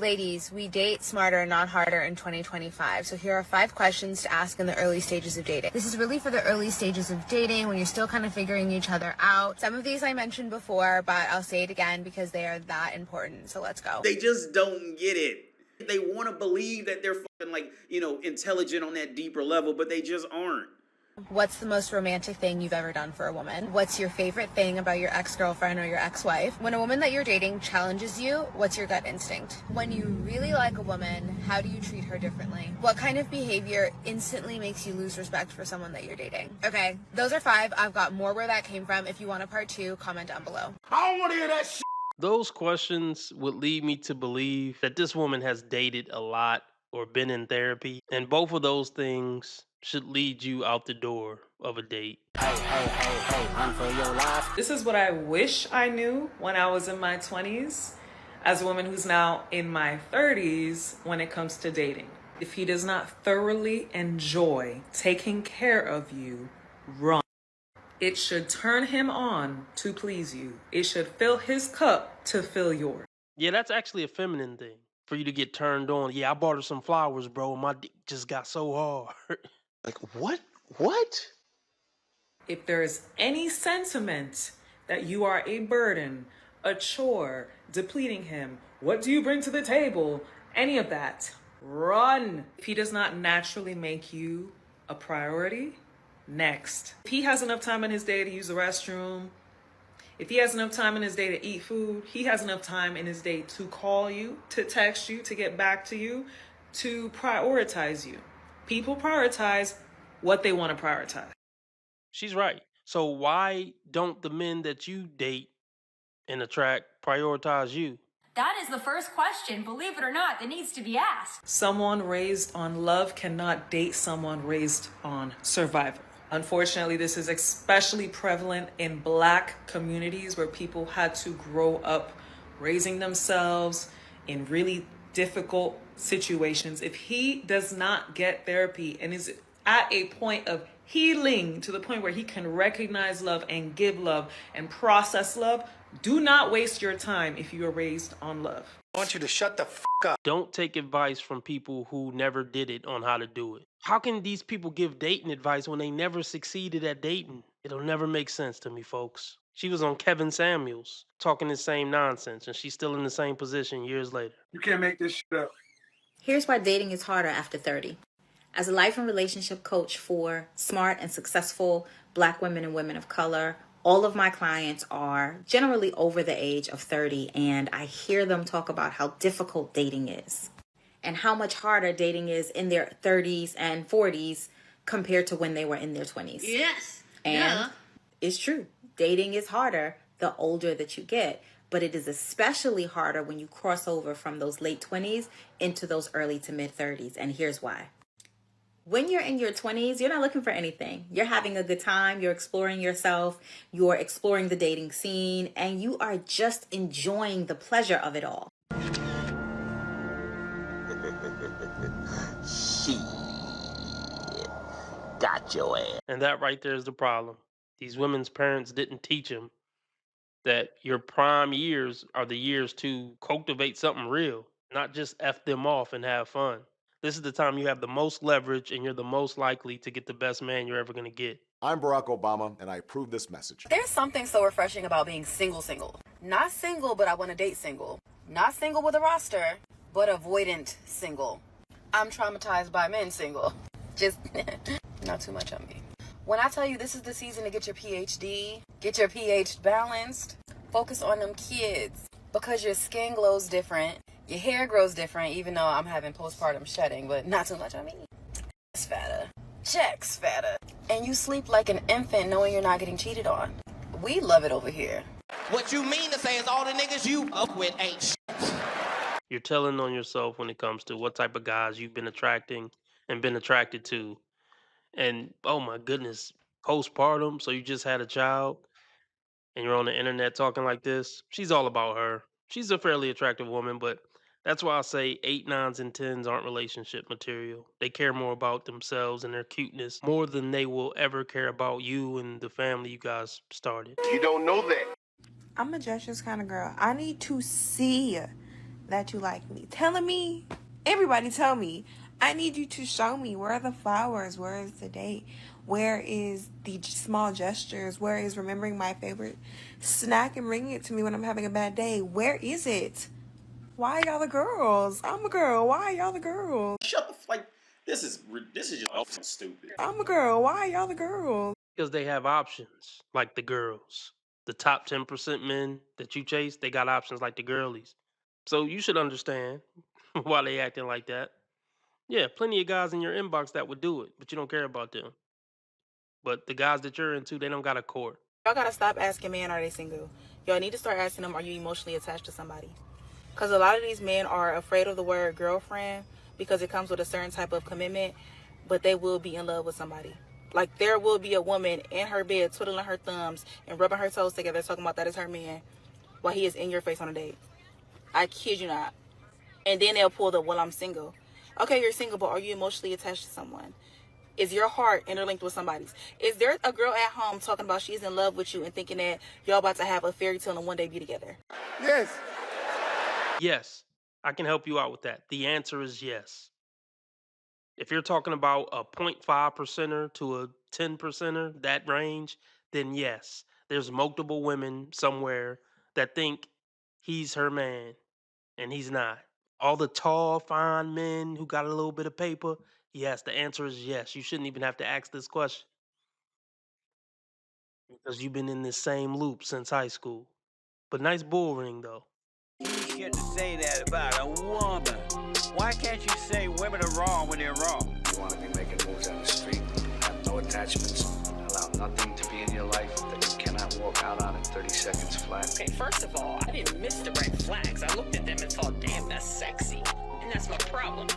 Ladies, we date smarter, not harder in 2025. So here are 5 questions to ask in the early stages of dating. This is really for the early stages of dating when you're still kind of figuring each other out. Some of these I mentioned before, but I'll say it again because they are that important. So let's go. They just don't get it. They want to believe that they're fucking like, intelligent on that deeper level, but they just aren't. What's the most romantic thing you've ever done for a woman? What's your favorite thing about your ex-girlfriend or your ex-wife? When a woman that you're dating challenges you, what's your gut instinct? When you really like a woman, how do you treat her differently? What kind of behavior instantly makes you lose respect for someone that you're dating? Okay, those are 5. I've got more where that came from. If you want a part 2, comment down below. I don't want to hear that shit. Those questions would lead me to believe that this woman has dated a lot or been in therapy, and both of those things should lead you out the door of a date. Hey, run for your life. This is what I wish I knew when I was in my 20s, as a woman who's now in my 30s when it comes to dating. If he does not thoroughly enjoy taking care of you, run. It should turn him on to please you. It should fill his cup to fill yours. Yeah, that's actually a feminine thing. For you to get turned on. Yeah, I bought her some flowers, bro, and my dick just got so hard. Like, what? What? If there is any sentiment that you are a burden, a chore, depleting him, what do you bring to the table, any of that, run. If he does not naturally make you a priority, next. If he has enough time in his day to use the restroom, if he has enough time in his day to eat food, he has enough time in his day to call you, to text you, to get back to you, to prioritize you. People prioritize what they want to prioritize. She's right. So why don't the men that you date and attract prioritize you? That is the first question, believe it or not, that needs to be asked. Someone raised on love cannot date someone raised on survival. Unfortunately, this is especially prevalent in Black communities where people had to grow up raising themselves in really difficult situations. If he does not get therapy and is at a point of healing to the point where he can recognize love and give love and process love, do not waste your time if you are raised on love. I want you to shut the f*** up. Don't take advice from people who never did it on how to do it. How can these people give dating advice when they never succeeded at dating? It'll never make sense to me, folks. She was on Kevin Samuels talking the same nonsense, and she's still in the same position years later. You can't make this shit up. Here's why dating is harder after 30. As a life and relationship coach for smart and successful Black women and women of color, all of my clients are generally over the age of 30, and I hear them talk about how difficult dating is and how much harder dating is in their 30s and 40s compared to when they were in their 20s. Yes. And it's true. Dating is harder the older that you get, but it is especially harder when you cross over from those late 20s into those early to mid 30s. And here's why. When you're in your 20s, you're not looking for anything. You're having a good time. You're exploring yourself. You're exploring the dating scene. And you are just enjoying the pleasure of it all. Shit. Got your ass. And that right there is the problem. These women's parents didn't teach them that your prime years are the years to cultivate something real, not just F them off and have fun. This is the time you have the most leverage and you're the most likely to get the best man you're ever going to get. I'm Barack Obama, and I approve this message. There's something so refreshing about being single. Not single, but I want to date single. Not single with a roster, but avoidant single. I'm traumatized by men single. Just not too much on me. When I tell you this is the season to get your PhD, get your pH balanced, focus on them kids, because your skin glows different. Your hair grows different, even though I'm having postpartum shedding, but not too much on me. It's fatter. Checks fatter. And you sleep like an infant knowing you're not getting cheated on. We love it over here. What you mean to say is all the niggas you up with ain't shit. You're telling on yourself when it comes to what type of guys you've been attracting and been attracted to. And, oh my goodness, postpartum, so you just had a child and you're on the internet talking like this. She's all about her. She's a fairly attractive woman, but that's why I say 8, 9s, and 10s aren't relationship material. They care more about themselves and their cuteness more than they will ever care about you and the family you guys started. You don't know that. I'm a judge's kind of girl. I need to see that you like me. Telling me, everybody tell me. I need you to show me, where are the flowers? Where is the date? Where is the small gestures? Where is remembering my favorite snack and bringing it to me when I'm having a bad day? Where is it? Why y'all the girls? I'm a girl. Why y'all the girls? Shut the like. This is just stupid. I'm a girl. Why y'all the girls? Because they have options, like the girls. The top 10% men that you chase, they got options like the girlies. So you should understand why they acting like that. Yeah, plenty of guys in your inbox that would do it, but you don't care about them. But the guys that you're into, they don't got a court. Y'all gotta stop asking men, are they single? Y'all need to start asking them, are you emotionally attached to somebody? Because a lot of these men are afraid of the word girlfriend because it comes with a certain type of commitment, but they will be in love with somebody. Like, there will be a woman in her bed twiddling her thumbs and rubbing her toes together talking about that is her man while he is in your face on a date. I kid you not. And then they'll pull the, well, I'm single. Okay, you're single, but are you emotionally attached to someone? Is your heart interlinked with somebody's? Is there a girl at home talking about she's in love with you and thinking that y'all about to have a fairy tale and one day be together? Yes. Yes, I can help you out with that. The answer is yes. If you're talking about a 0.5%er to a 10%er, that range, then yes, there's multiple women somewhere that think he's her man, and he's not. All the tall, fine men who got a little bit of paper, yes, the answer is yes. You shouldn't even have to ask this question because you've been in this same loop since high school. But nice bull ring, though. You shouldn't say that about a woman. Why can't you say women are wrong when they're wrong? You want to be making moves on the street, have no attachments, allow nothing to be in your life that you cannot walk out on in 30 seconds flat. Okay, first of all, I didn't miss the red flags. I looked at them and thought, damn, that's sexy. And that's my problem.